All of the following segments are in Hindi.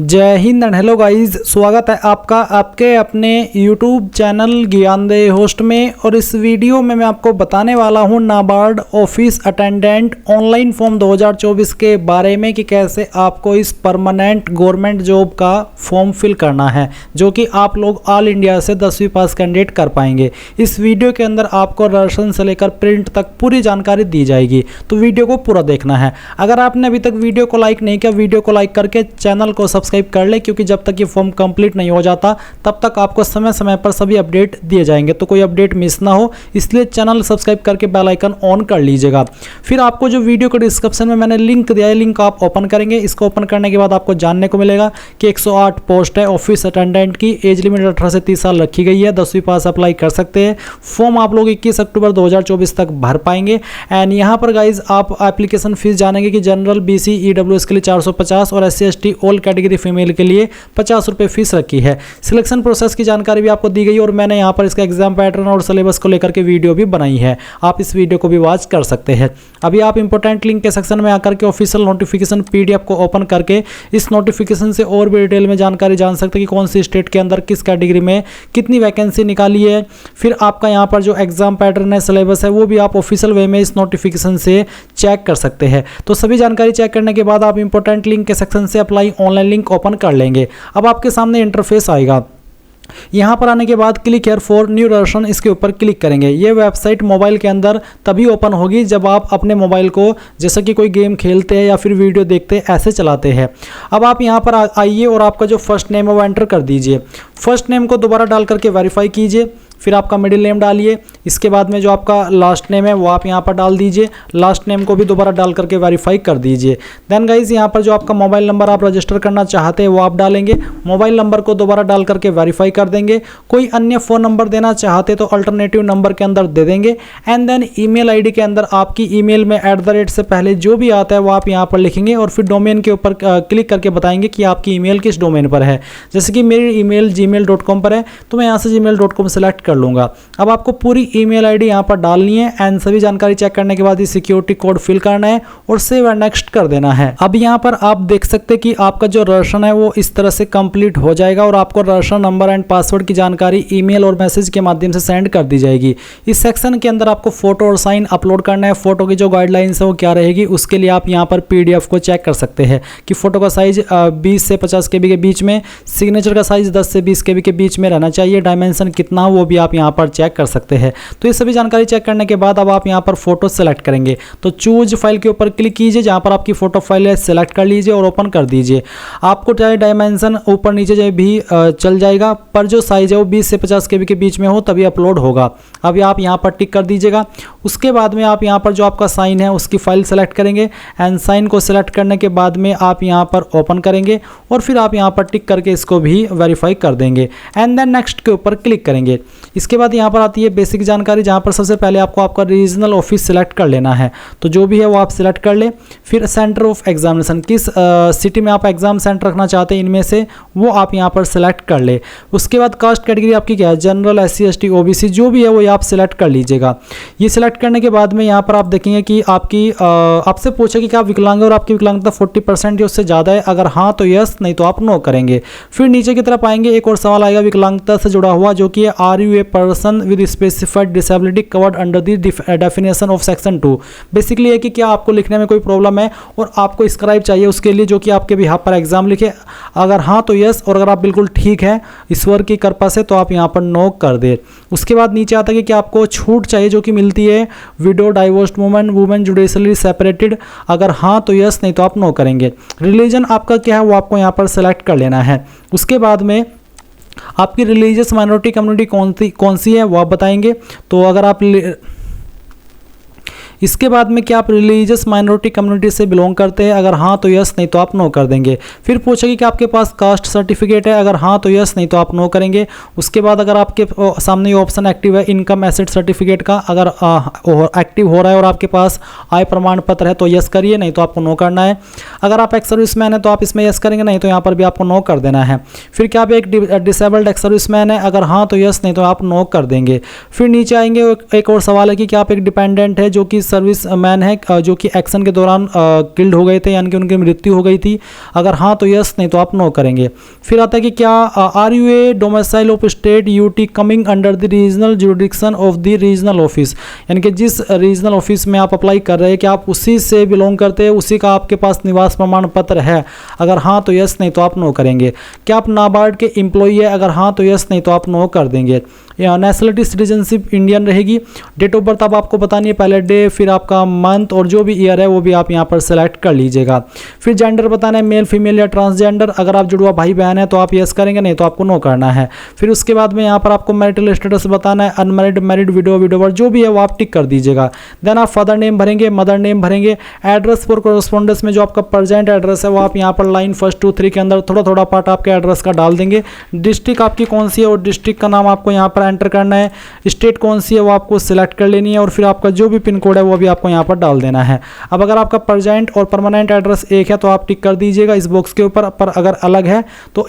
जय हिंद एंड हेलो गाइस, स्वागत है आपका आपके अपने YouTube चैनल ज्ञानदेह होस्ट में। और इस वीडियो में मैं आपको बताने वाला हूं NABARD office attendant online form 2024 के बारे में कि कैसे आपको इस परमानेंट गवर्नमेंट जॉब का फॉर्म फिल करना है, जो कि आप लोग ऑल इंडिया से 10वीं पास कैंडिडेट कर पाएंगे। इस वीडियो के अंदर आपको राशन से लेकर प्रिंट तक पूरी जानकारी दी जाएगी, तो वीडियो को पूरा देखना है। अगर आपने अभी तक वीडियो को लाइक नहीं किया, वीडियो को लाइक करके चैनल को सब्सक्राइब कर ले, क्योंकि जब तक ये फॉर्म कंप्लीट नहीं हो जाता तब तक आपको समय समय पर सभी अपडेट दिए जाएंगे, तो कोई अपडेट मिस ना हो, इसलिए चैनल सब्सक्राइब करके बेल आइकन ऑन कर लीजिएगा। फिर आपको जो वीडियो के डिस्क्रिप्शन में मैंने लिंक दिया है, लिंक आप ओपन करेंगे। इसको ओपन करने के बाद आपको जानने को मिलेगा कि 108 पोस्ट है ऑफिस अटेंडेंट की। एज लिमिट 18 से 30 साल रखी गई है। 10वीं पास अप्लाई कर सकते हैं। फॉर्म आप लोग 21 अक्टूबर 2024 तक भर पाएंगे। एंड यहाँ पर गाइज आप एप्लीकेशन फीस जानेंगे कि जनरल BC EWS के लिए 450 और SC ST all category female के लिए 50 रुपये फीस रखी है। सिलेक्शन प्रोसेस की जानकारी भी आपको दी गई और मैंने यहाँ पर इसका एग्जाम पैटर्न और सिलेबस को लेकर के वीडियो भी बनाई है। आप इस वीडियो को भी वॉच कर सकते हैं। अभी आप इंपॉर्टेंट लिंक के सेक्शन में आकर के ऑफिशियल नोटिफिकेशन PDF को ओपन करके इस नोटिफिकेशन से और भी डिटेल में जानकारी जान सकते हैं कि कौन सी स्टेट के अंदर किस कैटेगरी में कितनी वैकेंसी निकाली है। फिर आपका यहाँ पर जो एग्जाम पैटर्न है, सिलेबस है, वो भी आप ऑफिशियल वे में इस नोटिफिकेशन से चेक कर सकते हैं। तो सभी जानकारी चेक करने के बाद आप इंपॉर्टेंट लिंक के सेक्शन से अप्लाई ऑनलाइन लिंक ओपन कर लेंगे। अब आपके सामने इंटरफेस आएगा। यहाँ पर आने के बाद click here for new registration, इसके ऊपर क्लिक करेंगे। ये वेबसाइट मोबाइल के अंदर तभी ओपन होगी जब आप अपने मोबाइल को, जैसा कि कोई गेम खेलते हैं या फिर वीडियो देखते हैं, ऐसे चलाते हैं। अब आप यहाँ पर आइए और आपका जो फर्स्ट नेम है वो एंटर कर दीजिए। फर्स्ट नेम को दोबारा डाल करके वेरीफाई कीजिए। फिर आपका मिडिल नेम डालिए। इसके बाद में जो आपका लास्ट नेम है वो आप यहाँ पर डाल दीजिए। लास्ट नेम को भी दोबारा डाल करके वेरीफाई कर दीजिए। देन गाइज यहाँ पर जो आपका मोबाइल नंबर आप रजिस्टर करना चाहते हैं वो आप डालेंगे। मोबाइल नंबर को दोबारा डाल करके वेरीफाई कर देंगे। कोई अन्य फ़ोन नंबर देना चाहते तो अल्टरनेटिव नंबर के अंदर दे देंगे। एंड देन ईमेल ID के अंदर आपकी ईमेल में @ से पहले जो भी आता है वो आप यहाँ पर लिखेंगे और फिर डोमेन के ऊपर क्लिक करके बताएंगे कि आपकी ईमेल किस डोमेन पर है। जैसे कि मेरी ईमेल gmail.com पर है, तो मैं यहाँ से gmail.com सेलेक्ट कर लूँगा। अब आपको पूरी ईमेल ID यहाँ पर डालनी है एंड सभी जानकारी चेक करने के बाद ये सिक्योरिटी कोड फिल करना है और सेव एंड नेक्स्ट कर देना है। अब यहाँ पर आप देख सकते हैं कि आपका जो रजिस्ट्रेशन है वो इस तरह से कंप्लीट हो जाएगा और आपको रजिस्ट्रेशन नंबर एंड पासवर्ड की जानकारी ईमेल और मैसेज के माध्यम से सेंड कर दी जाएगी। इस सेक्शन के अंदर आपको फोटो और साइन अपलोड करना है। फोटो की जो गाइडलाइंस है वो क्या रहेगी, उसके लिए आप यहाँ पर PDF को चेक कर सकते हैं कि फोटो का साइज 20 से 50 KB के बीच में, सिग्नेचर का साइज 10 से 20 KB के बीच में रहना चाहिए। डायमेंशन कितना वो भी आप यहाँ पर चेक कर सकते हैं। तो ये सभी जानकारी चेक करने के बाद अब आप यहाँ पर फोटो सेलेक्ट करेंगे। तो चूज फाइल के ऊपर क्लिक कीजिए, जहाँ पर आपकी फोटो फाइल है सेलेक्ट कर लीजिए और ओपन कर दीजिए। आपको चाहे डायमेंशन ऊपर नीचे चाहे भी चल जाएगा, पर जो साइज है वो 20 से 50 KB के बीच में हो तभी अपलोड होगा। अब आप यहाँ पर टिक कर दीजिएगा। उसके बाद में आप यहाँ पर जो आपका साइन है उसकी फाइल सेलेक्ट करेंगे एंड साइन को सेलेक्ट करने के बाद में आप यहाँ पर ओपन करेंगे और फिर आप यहाँ पर टिक करके इसको भी वेरीफाई कर देंगे एंड देन नेक्स्ट के ऊपर क्लिक करेंगे। इसके बाद यहाँ पर आती है बेसिक जानकारी, जहाँ पर सबसे पहले आपको आपका रीजनल ऑफिस सेलेक्ट कर लेना है। तो जो भी है वो आप सेलेक्ट कर ले। फिर सेंटर ऑफ एग्जामिनेशन, किस सिटी में आप एग्जाम सेंटर रखना चाहते हैं इनमें से वो आप यहाँ पर सेलेक्ट कर ले। उसके बाद कास्ट कैटेगरी आपकी क्या है, जनरल SC ST OBC जो भी है वो आप सेलेक्ट कर लीजिएगा। ये सेलेक्ट करने के बाद में यहाँ पर आप देखेंगे कि आपसे पूछे कि क्या आप विकलांग और आपकी विकलांगता 40% या उससे ज़्यादा है। अगर हाँ तो यस, नहीं तो आप नो करेंगे। फिर नीचे की तरफ आएंगे, एक और सवाल आएगा विकलांगता से जुड़ा हुआ, जो कि are you a person with specified disability covered under the definition of section 2। Basically है कि क्या आपको लिखने में कोई प्रॉब्लम है और आपको स्क्राइब चाहिए उसके लिए, जो कि आपके बिहाफ पर एग्जाम लिखे। अगर हाँ तो यस, और अगर आप बिल्कुल ठीक है ईश्वर की कृपा से तो आप यहाँ पर नो कर दे। उसके बाद नीचे आता है कि क्या आपको छूट चाहिए जो कि मिलती है window, divorced women judicially separated. अगर हाँ तो यस, नहीं तो आप नो करेंगे। रिलीजन आपका क्या है वो आपको यहाँ पर सेलेक्ट कर लेना है। उसके बाद में आपकी रिलीजियस माइनॉरिटी कम्युनिटी कौन सी है वो आप बताएंगे। तो अगर आप इसके बाद में क्या आप रिलीजियस माइनॉरिटी कम्युनिटी से बिलोंग करते हैं, अगर हाँ तो यस, नहीं तो आप नो कर देंगे। फिर पूछेगी कि आपके पास कास्ट सर्टिफिकेट है, अगर हाँ तो यस, नहीं तो आप नो करेंगे। उसके बाद अगर आपके सामने ये ऑप्शन एक्टिव है इनकम एसेट सर्टिफिकेट का, अगर एक्टिव हो रहा है और आपके पास आय प्रमाण पत्र है तो यस करिए, नहीं तो आपको नो करना है। अगर आप एक्स सर्विसमैन है तो आप इसमें यस करेंगे, नहीं तो यहाँ पर भी आपको नो कर देना है। फिर क्या आप एक डिसेबल्ड एक्स सर्विसमैन है, अगर हाँ तो यस, नहीं तो आप नो कर देंगे। फिर नीचे आएंगे, एक और सवाल है कि क्या आप एक डिपेंडेंट है जो कि सर्विस मैन है जो कि एक्शन के दौरान किल्ड हो गए थे, यानी कि उनकी मृत्यु हो गई थी? अगर हाँ तो यस, नहीं तो आप नो करेंगे। फिर आता है कि क्या are you a domicile of state UT coming under the regional jurisdiction of the regional office, यानी कि जिस रीजनल ऑफिस में आप अप्लाई कर रहे हैं क्या आप उसी से बिलोंग करते हैं, उसी का आपके पास निवास प्रमाण पत्र है? अगर हाँ तो यस, नहीं तो आप नो करेंगे। क्या आप नाबार्ड के एम्प्लॉई है? अगर हाँ तो यस, नहीं तो आप नो कर देंगे। नेशनलिटी सिटीजनशिप इंडियन रहेगी। डेट ऑफ बर्थ अब आपको बतानी है, पहले डे, फिर आपका मंथ और जो भी ईयर है वो भी आप यहाँ पर सेलेक्ट कर लीजिएगा। फिर जेंडर बताना है, मेल फीमेल या ट्रांसजेंडर। अगर आप जुड़वा भाई बहन है तो आप यस करेंगे, नहीं तो आपको नो करना है। फिर उसके बाद में यहाँ पर आपको मैरिटल स्टेटस बताना है, अनमैरिड, मैरिड, विडो, विडोवर, जो भी है वो आप टिक कर दीजिएगा। देन आप फादर नेम भरेंगे, मदर नेम भरेंगे। एड्रेस फॉर कॉरेस्पॉन्डेंस में जो आपका प्रेजेंट एड्रेस है वो आप यहाँ पर लाइन 1, 2, 3 के अंदर थोड़ा थोड़ा पार्ट आपके एड्रेस का डाल देंगे। डिस्ट्रिक्ट आपकी कौन सी है और डिस्ट्रिक्ट का नाम आपको यहाँ पर एंटर करना है। स्टेट कौन सी है वो आपको सिलेक्ट कर लेनी है और फिर आपका जो भी पिन कोड है वो भी आपको यहाँ पर डाल देना है। अब अगर आपका प्रेजेंट और परमानेंट एड्रेस एक है तो आप टिक कर दीजिएगा इस बॉक्स के ऊपर, पर अगर अलग है तो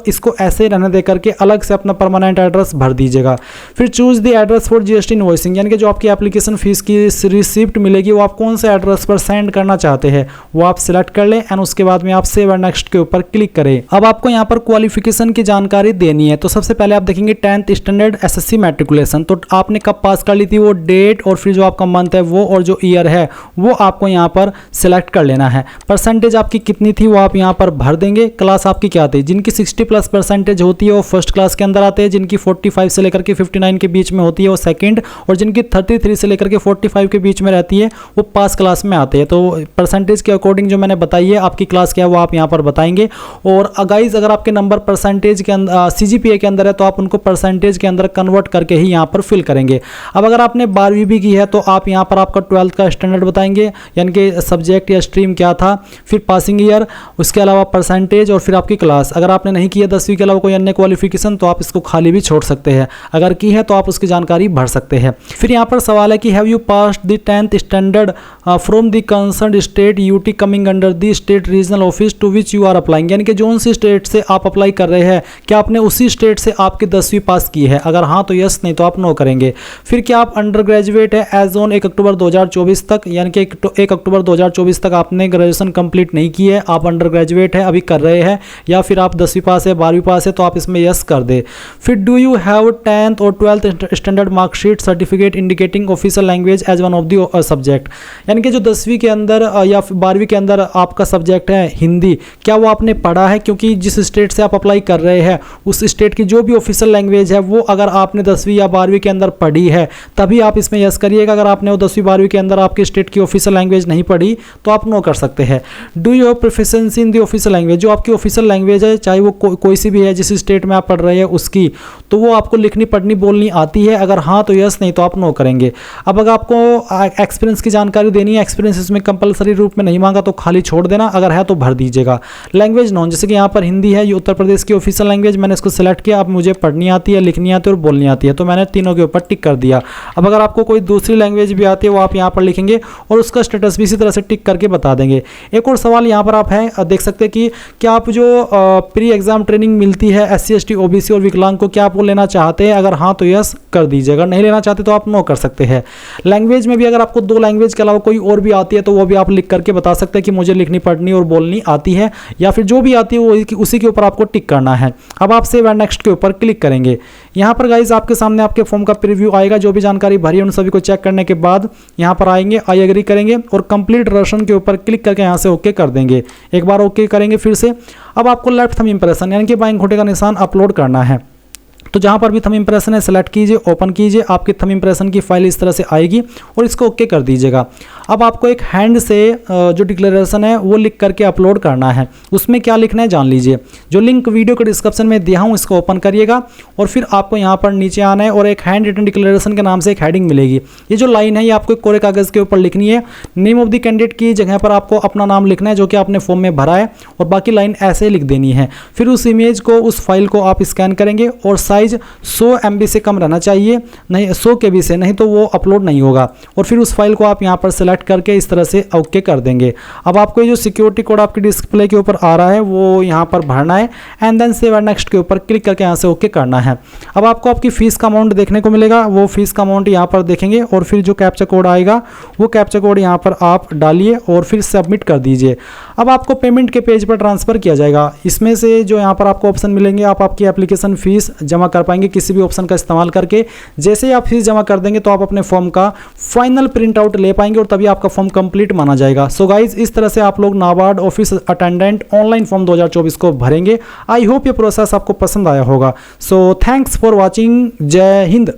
इसको ऐसे ही रहने दे करके अलग से अपना परमानेंट एड्रेस भर दीजिएगा। फिर choose the address for GST invoicing, यानी कि जो आपकी एप्लीकेशन फीस की रिसिप्ट मिलेगी वो आप कौन से एड्रेस पर सेंड करना चाहते हैं वो आप सिलेक्ट कर लें एंड उसके बाद में आप सेव एंड नेक्स्ट के ऊपर क्लिक करें। अब आपको यहाँ पर क्वालिफिकेशन की जानकारी देनी है, तो सबसे पहले आप देखेंगे 10th स्टैंडर्ड एसएससी मैट्रिकुलेशन, तो आपने कब पास कर ली थी वो डेट और फिर जो आपका मंथ है वो और जो ईयर है वो आपको यहाँ पर सिलेक्ट कर लेना है। परसेंटेज आपकी कितनी थी वो आप यहाँ पर भर देंगे। क्लास आपकी क्या थी? जिनकी 60+ परसेंटेज होती है वो फर्स्ट क्लास के अंदर आते हैं, जिनकी 45 से लेकर के 59 के बीच में होती है वो सेकंड, और जिनकी 33 से लेकर के 45 के बीच में रहती है वो पास क्लास में आते हैं। तो परसेंटेज के अकॉर्डिंग जो मैंने बताई है आपकी क्लास क्या है वो आप यहाँ पर बताएंगे। और गाइज अगर आपके नंबर परसेंटेज के अंदर सीजीपीए के अंदर है तो आप उनको परसेंटेज के अंदर कन्वर्ट करके ही यहाँ पर फिल करेंगे। अब अगर आपने 12वीं भी की है तो आप यहाँ पर आपका 12th का स्टैंडर्ड बताएंगे, यानी कि सब्जेक्ट या स्ट्रीम क्या था, फिर पासिंग ईयर, उसके अलावा परसेंटेज और फिर आपकी क्लास। अगर आपने नहीं की है 10वीं के अलावा कोई अन्य क्वालिफिकेशन तो आप इसको खाली भी छोड़ सकते हैं, अगर की है तो आप उसकी जानकारी भर सकते हैं। फिर यहाँ पर सवाल है कि have you passed the 10th standard from the concern state UT coming under the state regional office to which you are applying, यानी कि जो सी स्टेट से आप अप्लाई कर रहे हैं क्या आपने उसी स्टेट से आपकी 10वीं पास की है? अगर हाँ तो यस, नहीं तो आप नो करेंगे। फिर क्या आप अंडर ग्रेजुएट है एज ऑन 1 अक्टूबर 2024 तक, यानी कि 1 अक्टूबर 2024 तक आपने ग्रेजुएशन कंप्लीट नहीं की है, आप अंडर ग्रेजुएट है अभी कर रहे हैं, या फिर आप 10वीं पास है 12वीं पास है तो आप इसमें यस कर दे। फिर डू यू हैव 10th और 12th standard marksheet certificate indicating official language as one of the subject, यानी कि जो 10वीं के अंदर या 12वीं के अंदर आपका सब्जेक्ट है हिंदी, क्या वो आपने पढ़ा है? क्योंकि जिस स्टेट से आप अप्लाई कर रहे हैं उस स्टेट की जो भी ऑफिशियल लैंग्वेज है वो अगर आपने 10वीं या 12वीं के अंदर पढ़ी है तभी आप इसमें यस करिएगा। अगर आपने वो 10वीं 12वीं के अंदर आपके स्टेट की ऑफिशियल लैंग्वेज नहीं पढ़ी तो आप नो कर सकते हैं। Do you have proficiency in the official language, जो आपकी ऑफिशियल लैंग्वेज है चाहे वो कोई सी भी है जिस स्टेट में आप पढ़ रहे हैं उसकी, तो वो आपको लिखनी पढ़नी बोलनी आती है? अगर हाँ तो यस, नहीं तो आप नो करेंगे। अब अगर आपको एक्सपीरियंस की जानकारी देनी है, एक्सपीरियंस इसमें कंपलसरी रूप में नहीं मांगा तो खाली छोड़ देना, अगर है तो भर दीजिएगा। लैंग्वेज नॉन, जैसे कि यहाँ पर हिंदी है, ये उत्तर प्रदेश की ऑफिशियल लैंग्वेज, मैंने इसको सेलेक्ट किया। अब मुझे पढ़नी आती है, लिखनी आती है और बोलनी आती है, तो मैंने तीनों के ऊपर टिक कर दिया। अब अगर आपको कोई दूसरी लैंग्वेज भी आती है वो आप यहाँ पर लिखेंगे और उसका स्टेटस भी इसी तरह से टिक करके बता देंगे। एक और सवाल यहाँ पर आप है देख सकते हैं कि क्या आप जो प्री एग्जाम ट्रेनिंग मिलती है SC ST OBC और विकलांग को, क्या आप वो लेना चाहते हैं? अगर हाँ तो यस कर दीजिएगा, अगर नहीं लेना चाहते तो आप नो कर सकते हैं। लैंग्वेज में भी अगर आपको 2 लैंग्वेज के अलावा कोई और भी आती है तो वो भी आप लिख करके बता सकते हैं कि मुझे लिखनी पढ़नी और बोलनी आती है, या फिर जो भी आती है वो उसी के ऊपर आपको टिक करना है। अब आप सेव एंड नेक्स्ट के ऊपर क्लिक करेंगे। यहाँ पर गाइज आपके सामने आपके फॉर्म का प्रीव्यू आएगा, जो भी जानकारी भरी है उन सभी को चेक करने के बाद यहाँ पर आएंगे, आई एग्री करेंगे और कंप्लीट रशन के ऊपर क्लिक करके यहाँ से ओके कर देंगे। एक बार ओके करेंगे फिर से। अब आपको लेफ्ट थंब इंप्रेशन यानी कि बाएं अंगूठे का निशान अपलोड करना है, तो जहाँ पर भी थंब इंप्रेशन है सेलेक्ट कीजिए, ओपन कीजिए, आपकी थंब इंप्रेशन की फाइल इस तरह से आएगी और इसको ओके कर दीजिएगा। अब आपको एक हैंड से जो डिक्लेरेशन है वो लिख करके अपलोड करना है। उसमें क्या लिखना है जान लीजिए। जो लिंक वीडियो के डिस्क्रिप्शन में दिया हूँ इसको ओपन करिएगा और फिर आपको यहाँ पर नीचे आना है और एक हैंड रिटन डिक्लेरेशन के नाम से एक हेडिंग मिलेगी। ये जो लाइन है ये आपको कोरे कागज़ के ऊपर लिखनी है। नेम ऑफ द कैंडिडेट की जगह पर आपको अपना नाम लिखना है जो कि आपने फॉर्म में भरा है और बाकी लाइन ऐसे लिख देनी है। फिर उस इमेज को, उस फाइल को आप स्कैन करेंगे और साइज साइज 100 MB से कम रहना चाहिए, नहीं 100 KB से, नहीं तो वो अपलोड नहीं होगा। और फिर उस फाइल को आप यहाँ पर सेलेक्ट करके इस तरह से ओके कर देंगे। अब आपको ये जो सिक्योरिटी कोड आपके डिस्प्ले के ऊपर आ रहा है वो यहाँ पर भरना है and then save and next के ऊपर क्लिक करके यहाँ से ओके करना है। अब आपको आपकी फीस का अमाउंट देखने को मिलेगा, वो फीस का अमाउंट यहाँ पर देखेंगे और फिर जो कैप्चा कोड आएगा वो कैप्चा कोड यहाँ पर आप डालिए और फिर सबमिट कर दीजिए। अब आपको पेमेंट के पेज पर ट्रांसफ़र किया जाएगा। इसमें से जो यहाँ पर आपको ऑप्शन मिलेंगे, आप आपकी एप्लीकेशन फ़ीस जमा कर पाएंगे किसी भी ऑप्शन का इस्तेमाल करके। जैसे ही आप फीस जमा कर देंगे तो आप अपने फॉर्म का फाइनल प्रिंट आउट ले पाएंगे और तभी आपका फॉर्म कंप्लीट माना जाएगा। सो गाइज, इस तरह से आप लोग NABARD office attendant online form 2024 को भरेंगे। आई होप ये प्रोसेस आपको पसंद आया होगा। So thanks for watching. जय हिंद।